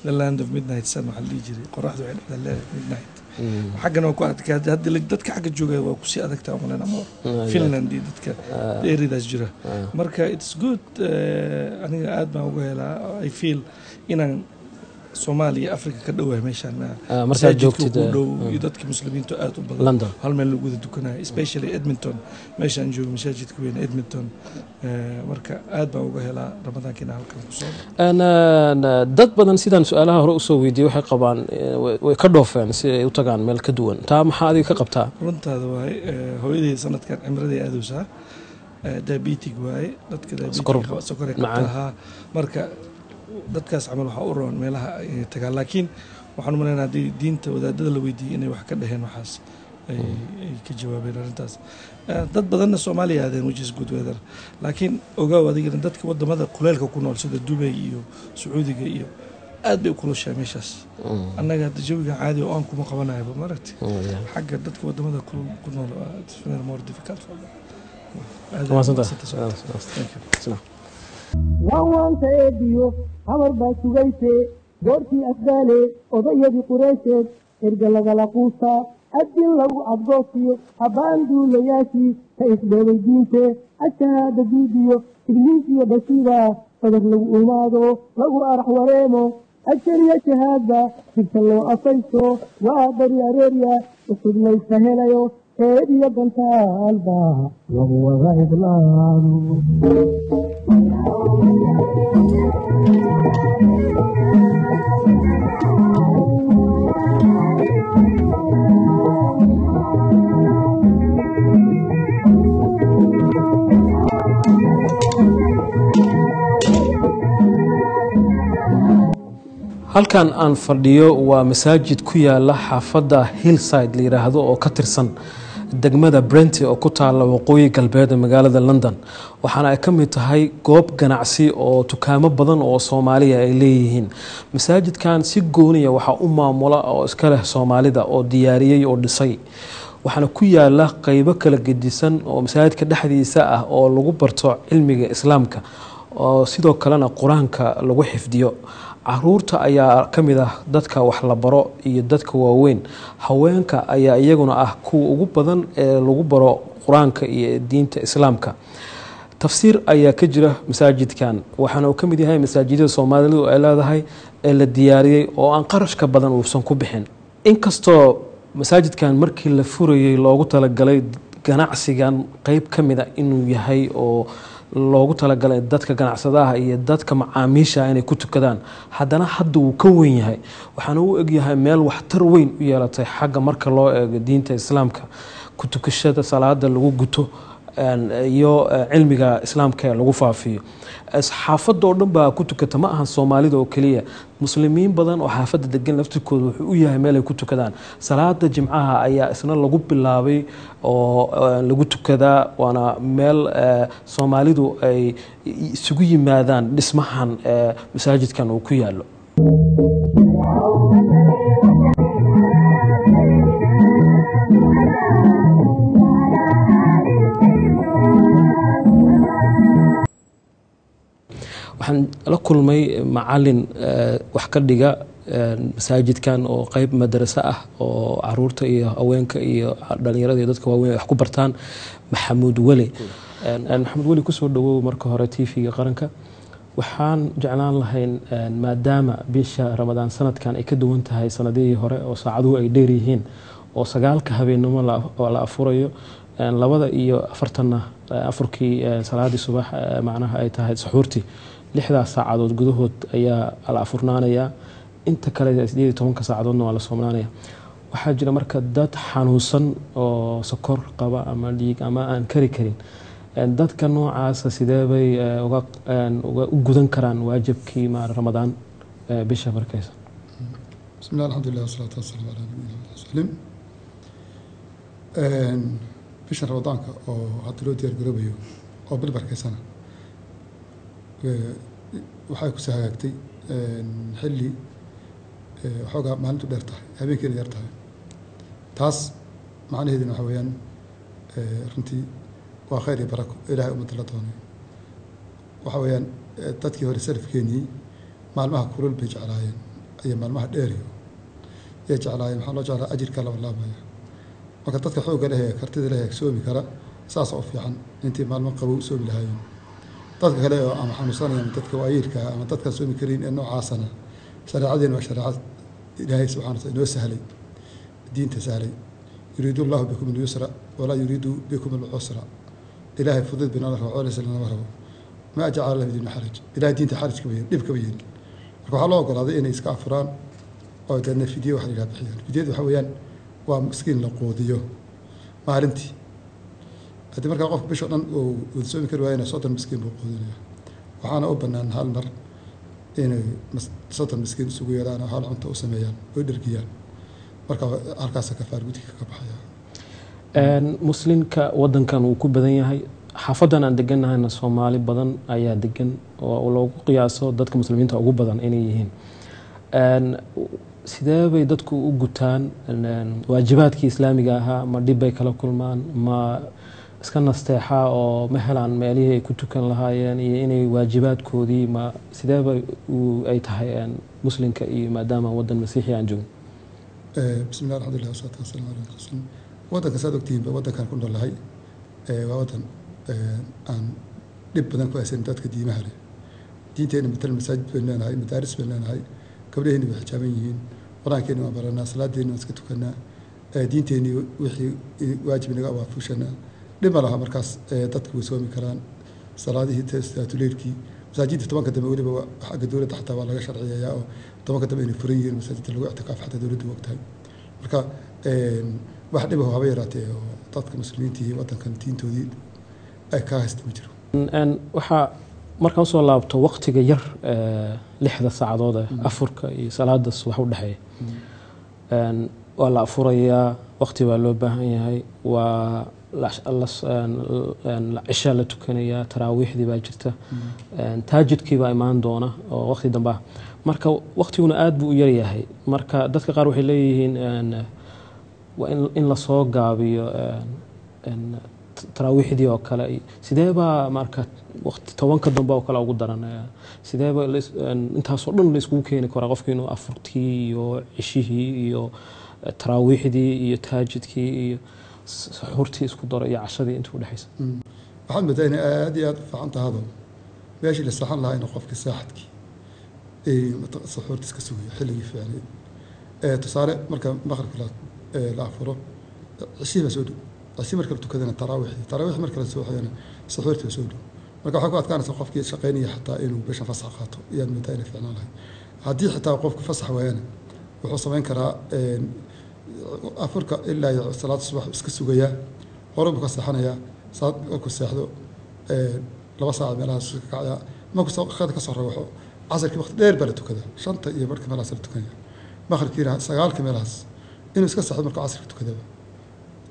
the land of midnight sun waxa la jiray qorraxdu waxay dhacdaa midnight xaqana ku adkaa hadda dadka xaq joogay waa ku si adagtaa umalan ama Finland dadka dheeridaas jira marka it's good aniga aad baan uga helaa I feel inaan Soomaaliya Afrika ka dhawaay meeshan marka joogtid iyo dadka muslimiintu aad u badan hal meel lagu wada dukanayo especially Edmonton meeshan joogo masaajidka weyn Edmonton marka aad baan uga helaa Ramadaankiina halkan ku soo dad badan sidaan su'aalaha hore u soo weydiiyay waxay qabaan way ka dhoofeen si ay u tagaan meel ka duwan taa maxaa adiga ka qabtaa runtaada waay hooyaday sanadkan cimraday aadaysaa diabetic waay dadka diabetic sokor ka taha marka dadkaas camal waxa u roon meelaha ay tagaan laakiin waxaan u maleynayaa hadii diinta wadaadada la weydiiyay inay wax ka dhaheen waxaas ay ka jawaabeen arintaas dad badanna Soomaaliya aadeen which is good weather laakiin ogaa adigana dadka wadamada kuleelka ku nool sida Dubai iyo Sacuudiga iyo aad bay u kulushaa meeshaas annaga hadda jawiga caadi oo aan kuma qabanayo ma aragtay xagga dadka wadamada ku nool it's more difficult for them waawanta eediyo habar baa sugayse goortii afgaale odayadii qureysheed erga lagala quusaa adin lagu cadgoosiyo habbaan duulayaashii ka isdheebay diinte ashahaada diidiyo ibliis iyo bashiida sadar lagu imaado lagu arax wareemo ajariya shahaada sirta loo afayso waa bari areerya cusub layska helayo eediyo gantaalba lagu wada idlaado halkan aan fadhiyo waa masaajid ku yaala xaafadda Hillside la yiraahdo oo ka tirsan degmada Brent oo ku taala waqooyi galbeed ee magaalada London waxaana ay ka mid tahay goob ganacsi oo dukaamo badan oo Soomaaliya ay leeyihiin masaajidkan si gooniya waxa u maamula oo iska leh Soomaalida oo diyaariyay oo dhisay waxaana ku yaala qaybo kala gedisan oo masaajidka dhexdiisa ah oo lagu barto cilmiga islaamka oo sidoo kalena quraanka lagu xifdiyo caruurta ayaa ka mid ah dadka wax la baro iyo dadka waaweyn haweenka ayaa iyaguna ah kuwa ugu badan ee lagu baro quraanka iyo diinta islaamka tafsiir ayaa ka jira masaajidkan waxaana uu ka mid yahay masaajidada Soomaalidu ay leedahay ee la diyaariyay oo aan qarash ka badan uusan ku bixin inkastoo masaajidkan markii la furayay loogu talagalay ganacsigan qayb ka mid ah inuu yahay oo loogu talagalay dadka ganacsadaha iyo dadka macaamiisha inay ku tukadaan haddana hadda uu ka weyn yahay waxaana u egyahay meel waxtar weyn u yeelatay xagga marka loo eego diinta islaamka ku tukashada salaada lagu guto iyo cilmiga islaamka ee lagu faafiyo xaafadda oo dhan baa ku tukata ma ahan soomaalida oo keliya muslimiin badan oo xaafadda degan laftirkooda wuxuu u yahay meel ay ku tukadaan salaada jimcaha ayaa isna lagu bilaabay oo lagu tukadaa waana meel soomaalidu ay isugu yimaadaan dhismahan masaajidkan uu ku yaalo waxaan la kulmay macalin wax ka dhiga masaajidkan oo qayb madrasa ah oo caruurta iyo haweenka iyo dhalinyarada iyo dadka waaweyn wax ku bartaan maxamuud weli maxamuud weli kusoo dhawow marka hore TV-ga qaranka waxaan jeclaan lahayn maadaama bisha ramadaan sanadkan ay ka duwan tahay sanadihii hore oo saacaduhu ay dheer yihiin oo 9 habeenimo la afurayo 2 iyo 4 afurkii salaadii subax macnaha ay tahay suxuurtii 6 saacadood gudahood ayaa la afurnaanaya inta kale 18 saacadoodna waa la soomaanaya waxaa jira marka dad xanuunsan oo sokor qaba ama dhiig ama aan kari karin dadka noocaas sidee bay uga u gudan karaan waajibkii ramadaan bisha barkaysa bismillaah alxamdulilah wasalaatu wasalaamu calaa nabiyina muslim bisha ramadaanka oo hadda loo diyaar garoobayo oo bil barkaysana waxay ku soo hagaagtay xilli waxoogaa maalintu dheer tahay habeenkeena yar tahay taas macnaheeduna waxa weeyaan runtii waa khayr iyo barako ilaahay ummadda la doonay waxa weeyaan dadkii hore salafkeenii maalmaha kulul bay jeclaayeen iyo maalmaha dheeriyo yay jeclaayeen waxaa loo jeclaa ajirka laba laabaya marka dadka xoogga leh ee kartida leh ee soomi kara saas oo fiican intii maalmo qabow soomi lahaayeen dadka kale oo ama xanuunsanaya ama dadka waayeelka ama dadkaan soomi karin ee noocaasana shareecadeena waa shareecad ilaahay subxana wataala inoo sahlay diinta sahlay yuriidu allahu bikum alyusra walaa yuriidu bikum alcusra ilaahay fudud binala rabo colays lama rabo ma jacala lahu diina xaraj ilaahay diinta xaraj kama yeelin dhib kama yeelin marka waxaa loo ogolaaday inay iska afuraan oo deedna fidyo waxa la yidhaha bixiyaan fidyadu waxa weeyaan waa miskiin la quudiyo maalintii haddii markaa qofka bisha dhan uu soomi kari waayana 30 miskiin buu quudinaya waxaana u bannaan hal mar inay 30 miskiin isugu yeeraan oo hal cunto u sameeyaan oo dhergiyaan marka halkaas kafaar gudka ka baxaya muslimka wadankan uu ku badan yahay xaafadan aan deganahayna Soomaali badan ayaa degan oo loogu qiyaaso dadka muslimiinta ugu badan inay yihiin sidee bay dadku u gutaan waajibaadkii islaamiga ahaa ma dhib bay kala kulmaan ma iska nasteexa oo ma helaan meelihii ay ku tukan lahaayeen iyo inay waajibaadkoodii ma sidee bay ay tahay muslimka iyo maadaama wadan masiixi aan joogno bismillaah alxamdulilah wasalaatu wasalaamu calaa rasuul wadanka saad ogtihiinba wadankan ku noolahay waa wadan aan dhib badan ku haysan dadka diimaha leh diinteena matal masaajid baynu leenahay madaaris baynu leenahay gabdhaheenni way xijaaban yihiin qur-aankeeni waan baranaa salaadeeni waan iska tukanaa diinteeni wixii waajib inaga waafushanaa dhib ma laha markaas dadku way soomi karaan salaadihii salaatuleylkii masaajidda 10 dambe weliba xagga dowladda xataa waa laga sharciyeeyaa oo 10 dambe inay furan yihiin masaajidda lagu ictikaaf xataa dowladdu ogtahay marka wax dhib ah haba yaraatee oo dadka muslimiinta iyo wadankan diintoodii ay ka haysta ma jiro waxaa markaan usoo laabto waqtiga yar 6 saacadood afurka iyo salaada subax u dhaxeeya waa la afurayaa waqti baa loo baahan yahay waa cisha la tukanayaa taraawiixdii baa jirta taajidkii baa imaan doona oo waqti dambe ah marka waqtiguna aad buu u yaryahay marka dadka qaar waxay leeyihiin waa in la soo gaabiyo taraawiixdii oo kale sidee baa marka waqti 10 dambe oo kale ugu daran sidee baa intaasoo dhan la iskugu keeni karaa qofkii inuu afurtii iyo cishihii iyo taraawiixdii iyo taajidkii iyo suxuurtii isku daro iyo cashadii inta u dhaxaysa waxaad moodaa inay aad iyo aad u fiican tahado meeshii la saxan lahaa inuu qofkii saaxadkii suxuurtii iska sugayo xilligii fiicnay tusaale marka maqribka la la afuro cishii baa soo dhow cishii marka la tukadana taraawiix marka la soo xayana suxuurta soo dhow marka waxaa ku adkaanaysa qofkii shaqaynaya xataa inuu bisha fasax qaato iyaan moodaa inay fiicnaan lahay haddii xitaa qofku fasax waayana wuxuu samayn karaa afurka ilaa iyo salaada subax iska sugayaa hore buu ka seexanayaa saad markuu seexdo 2 saac meelahaas ka kacaya markuu qada ka soo rawaxo casarkii waqti dheer baa la tukadaa 5 iyo markii meelahaas la tukanaya maqribkiina 9 meelahaas inuu iska seexdo markuu casarka tukadaba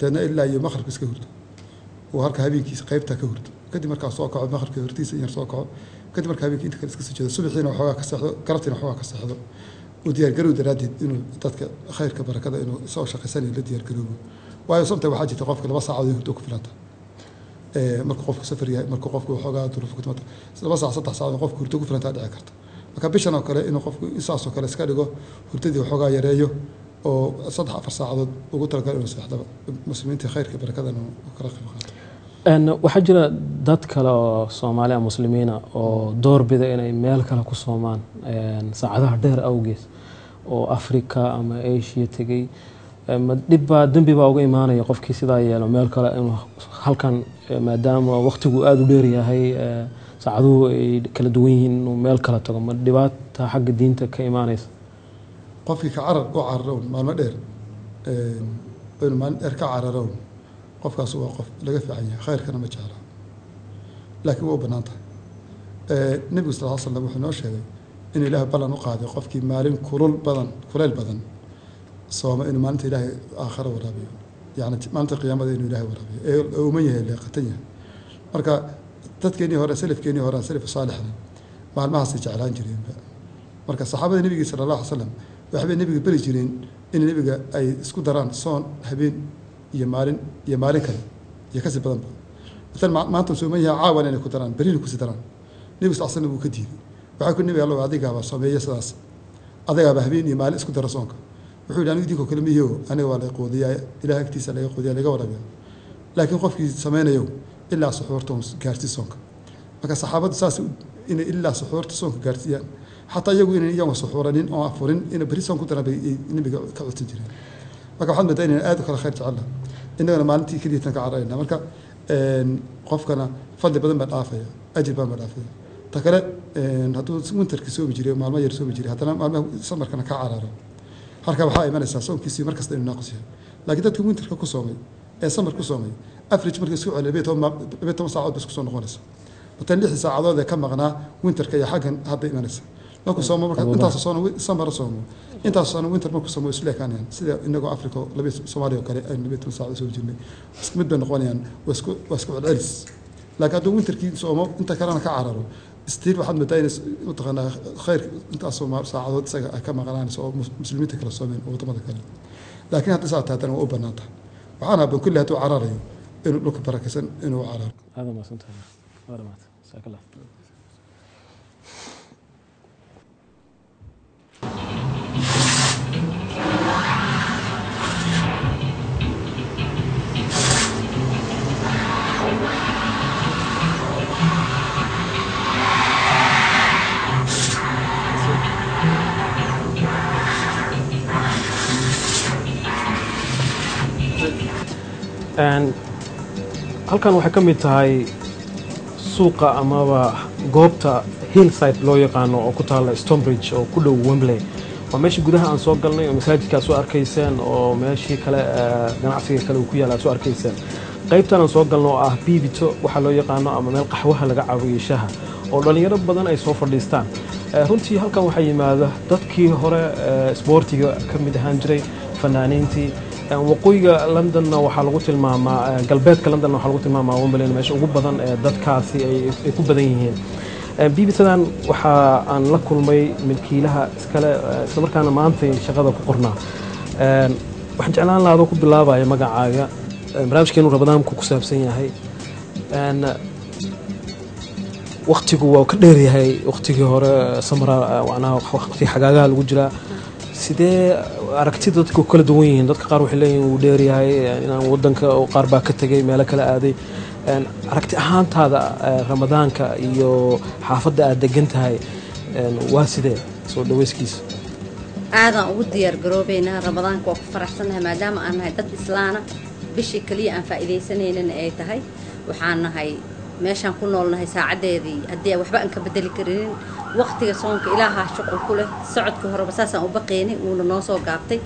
deedna ilaa iyo maqribka iska hurdo oo halka habeenkiisa qaybta ka hurdo kadib markaa soo kaco maqribka hortiisa in yar soo kaco kadib markaa habeenkii inta kale iska soo jeedo subaxiina waxoogaa ka seexdo galabtiina waxoogaa ka seexdo u diyaargarow daraaddeed inuu dadka khayrka barakada inuu soo shaqaysanayo la diyaargaroobo waayo sababta waxaa jirta qofka 2 saacadood hurdo ku filanta markuu qofku safar yahay markuu qofku waxoogaa duruuf ku timaado 2 saac 3 saacadood qofku hurdo ku filanta dhici karta marka bishan oo kale inuu qofku isaasoo kale iska dhigo hurdadii waxoogaa yareeyo oo 3-4 saacadood ugu talagalo inuu seexdaba muslimiinta khayrka barakada inuu kala qayb qaato waxaa jira dad kale oo Soomaali ah muslimiina oo door bida inay meel kale ku soomaan saacadaha dheer awgees oo Afrika ama Asia tagay ma dambi baa uga imaanaya qofkii sidaa yeelo meel kale inuu halkan maadaama waqtigu aad u dheer yahay saacaduhu ay kala duwan yihiin inuu meel kale tago ma dhibaato xagga diinta ka imaanaysa qofkii ka cararow maalmo dheer inuu maalin dheer ka cararow qofkaas waa qof laga fiican yahay khayrkana ma jecla laakiin waa u bannaan tahay nebigu sal ll slam wuxuu noo sheegay in ilaahay ballan u qaaday qofkii maalin kuleyl badan sooma inuu maalinta ilaahay aakhara waraabiyo yacni maalinta qiyaamada inuu ilaahay waraabiyo ee uuman yahay leeqatan yahay marka dadkeenii hore salafkeenii hore salaf saalixna maalmahaasay jeclaan jireenba marka saxaabada nebiga sala allahu alay slam waxbay nebiga bari jireen in nebiga ay isku daraan soon habeen iyo maalin kale iyo kasii badanba مثلا maanta Soomaaliya caawan inay ku daraan bariin ku sidaraan nebi sallallahu uu ka diiday waxa ku nebi Allah adiga ba sameeyay sidaas adiga ba habeen iyo maalin isku daro soonka wuxuu yidhi anigu idinku kale miyo aniga waa la qoodiyaa ilaahay agtiisa laga qoodiyaa laga warabiyo laakiin qofkii sameynayo ilaa suxuurta gaarsi soonka marka saxaabadu saas in ilaa suxuurta soonka gaarsiiyaan حتى يقول إن يوم سحورين أو أفورين إن بريسون كنت أنا نبي كعوت جرين marka waxaad moodaa inaan aad u kala khayr jecel innagana maalintii keliya tan ka cararayna marka qofkana fadli badan baa dhaafaya ajir baan baa dhaafaya ta kale hadduu winterkii soomi jiray maalmo yar soomi jiray haddana maalmaha samarkana ka cararo halka waxaa imanaysaa soomkiisii markasta inuu naaqus yahay laakiin dadkii winterka ku soomay ee samar ku soomay average markii isku celiyo 12 saacadood bas ku soo noqonaysa tan 6 saacadood ee ka maqnaa winterka iyo xaggan hadda imanaysa markuu soomo marka intaas soo samar soomo intaas soo winter markuu soomo isla kaanayaan sida inagoo Afrika laba Soomaaliya kale ay 12 saacadood soo jirnay mid bay noqonayaan wasku celis laakiin hadduu winterkii soomo inta kalena ka cararo stiil waxaad moodaa u taqaanaa khayr intaas soo saacadood isaga ka maqnaanayso oo muslimiinta kala soomeen oo wadamada kale laakiin hadda saacadahan waa u banaanta waxaan habban kulli hadduu cararayo inuu dhulka barakaysan inuu cararo هذا ما سنتهي هذا ما جزاك الله halkan waxay ka mid tahay suuqa amaba goobta hillside loo yaqaano oo ku taala Stonebridge oo ku dhow Wembley waa meeshii gudaha aan soo galnay oo masaajidka soo arkayseen oo meeshii kale ganacsiga kale uu ku yaala soo arkayseen qaybtan aan soo galno oo ah Bibito waxa loo yaqaano ama meel qaxwaha laga caawiyo shaha oo dhalinyaro badan ay soo fadhiistaan runtii halkan waxa yimaada dadkii hore sportiga ka mid ahaan jiray fanaaniintii waqooyiga London waxa lagu tilmaamaa galbeedka London waxa lagu tilmaamaa Wembley meesha ugu badan ee dadkaasi ay ku badan yihiin Bibitadan waxa aan la kulmay milkiilaha iskale isla markaana maanta shaqada ku qornaa waxaan jeclaan lahaa ku bilaabaya magacaaga barnaamijkeenu Ramadaanku ku saabsan yahay waqtigu waa ka dheer yahay waqtigii hore samara waana waqti xagaaga lagu jiraa sidee aragtida dadku kala duwan yihiin dadka qaar waxay leeyihiin uu dheer yahay inaan wadanka qaar baa ka tagay meelo kala aaday aragti ahaantaada Ramadaanka iyo xaafadda aad degan tahay waa sidee soo dhaweyskiisa aadaan ugu diyaar garoobaynaa ramadaanka waa ku faraxsanahay maadaama aan nahay dad islaana bishii kaliya aan faa'iidaysanaynin ay tahay waxaan nahay meeshaan ku noolnahay saacadeedii haddii waxba aan ka bedeli karinin waqtiga soonka ilaahaa shuqul ku leh socodkii horeba saasaan u baqaynay uuna noo soo gaabtay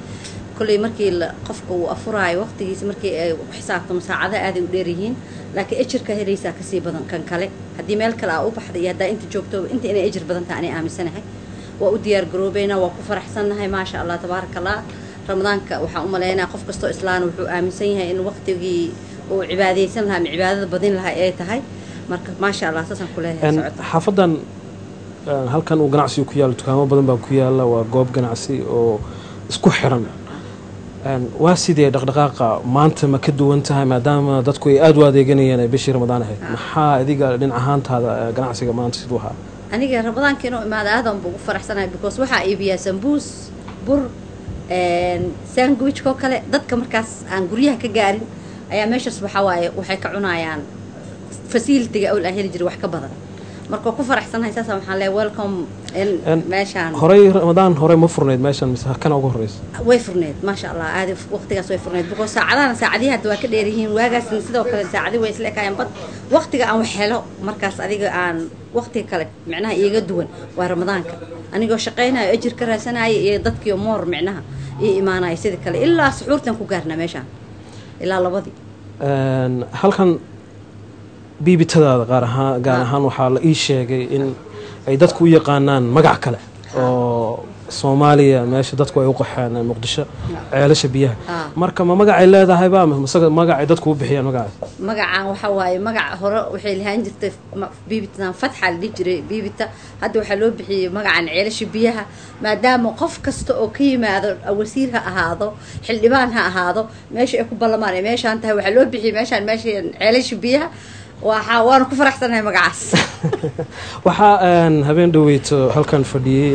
kolley markii qofka uu afuraayo waqtigiisa markii ay xisaabtamo saacadaha aaday u dheer yihiin laakiin ejirka helaysaa kasii badan kan kale haddii meel kale aa u baxday iyo haddaa inta joogto inta inay ejir badan tahay anay aaminsanahay waa u diyaar garoobaynaa waa ku faraxsannahay maasha allah tabaaraka allah ramadaanka waxaan u maleynayaa qof kastoo islaan wuxuu aaminsan yahay in waqtigii uu cibaadaysan lahaa ama cibaadada badin lahaa ay tahay marka maasha allah saasaan ku leeyahay socod xaafadan halkan uu ganacsigu ku yaalo dukaamo badan baa ku yaala waa goob ganacsi oo isku xiran waa sidee dhaqdhaqaaqa maanta ma ka duwan tahay maadaama dadku ay aad u adeeganayeen ay bishii ramadaan ahayd maxaa adiga dhinac ahaantaada ganacsiga maanta siduu ahaa aniga ramadaanka inuu imaado aadan buu ugu faraxsanahay because waxaa iibiyaa sambuus bur sandwichkoo kale dadka markaas aan guryaha ka gaarin ayaa meeshaas waxaa waaye waxay ka cunayaan facilitiga awl aan heli jiray wax ka badan marka ku faraxsanahay saas waxaan leeyahay welcome meeshaan horey ramadaan hore ma furneed meeshan mise kana ugu horeysa way furneed maasha allah aad waqtigaas way furneed because saacadahan saacadihi hadda waa ka dheer yihiin waagaasna sidoo kale saacadihi way isla ekaayeen bad waqtiga aan wax helo markaas adiga aan waqtiga kale micnaha iiga duwan waa ramadaanka anigoo shaqaynayo ajir ka raasanayo iyo dadkii moor micnaha ii imaanayo sidii kale ilaa suxuurtan ku gaarnaa meeshaan ilaa labadii halkan biibitadaada gaar ahaan waxaa la ii sheegay in ay dadku u yaqaanaan magac kale oo Soomaaliya meesha dadku ay u qaxaan Muqdisho ceelasha biyaha marka ma magacay leedahay ba masaga magacay dadku u bixiyaan magacaan waxa waaye magac hore waxay lahaan jirtay biibitana fatxa la jiray biibita hadda waxa loo bixiyay magacaan ceelasha biyaha maadaama qof kasta oo ka yimaado wasiir ha ahaado xildhibaan ha ahaado meesha ay ku ballamaan meeshaan tahay waxa loo bixiyay meeshaan ceelasha biyaha waan ku faraxsanahay magacaas waxaa habeen dhaweyto halkan fadhiyay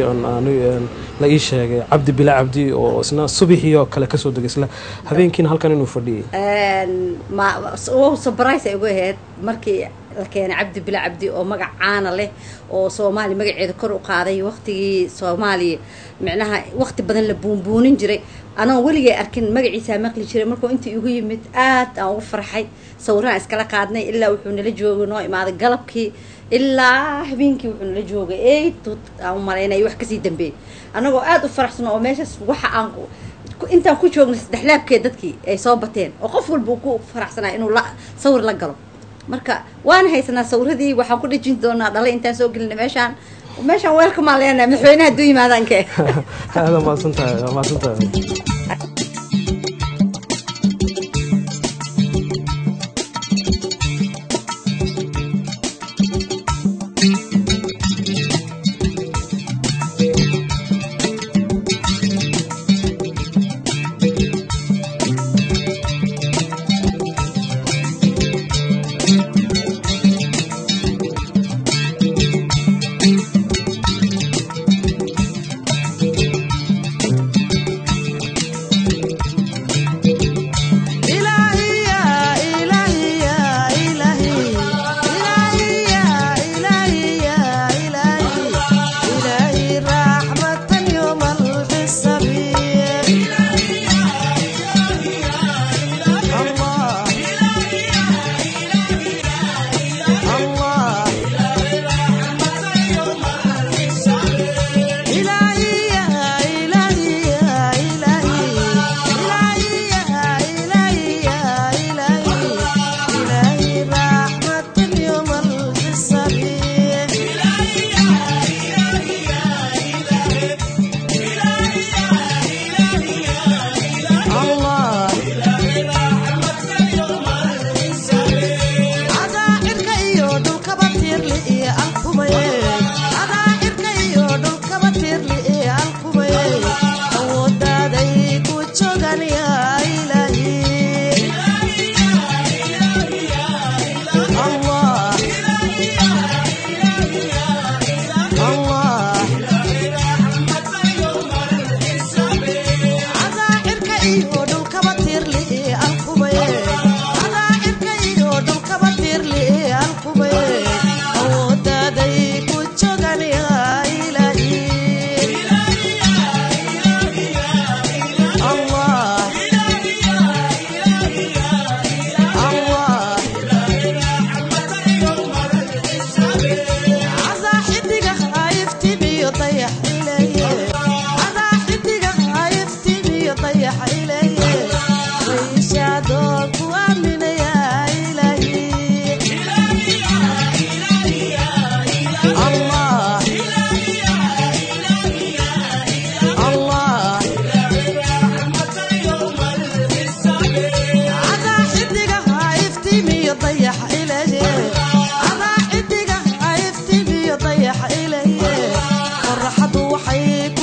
la ii sheegay cabdi bila cabdi oo isna subaxii oo kale kasoo degay isla habeenkiina halkan inuu fadhiyay surprise ay ugu ahayd markii la keenay cabdi bila cabdi oo magac caana leh oo Soomaali magaceeda kor u qaaday waqtigii Soomaaliya micnaha waqti badan la buunbuunin jiray anoo weligay arkin magaciisa maqli jiray markuu intii ugu yimid aad aan ugu farxay sawiraan iskala qaadnay ilaa wuxuu nala joogay noo imaaday galabkii ilaa habeenkii wuxuu nala joogay aan maleynay wax ka sii dambeeyay anagoo aad u faraxsan oo meeshaas waxa aan intaan ku joognay saddex laabkeed dadkii ay soo bateen oo qof walba uu ku faraxsanaa inuu sawir la galo marka waan haysanaa sawiradii waxaan ku dhajin doonaa dhalay intaan soo gelinay meeshaan welcome aan leenahay madaxweynaha hadduu yimaadaan kee aad maasantahay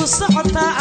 صعبة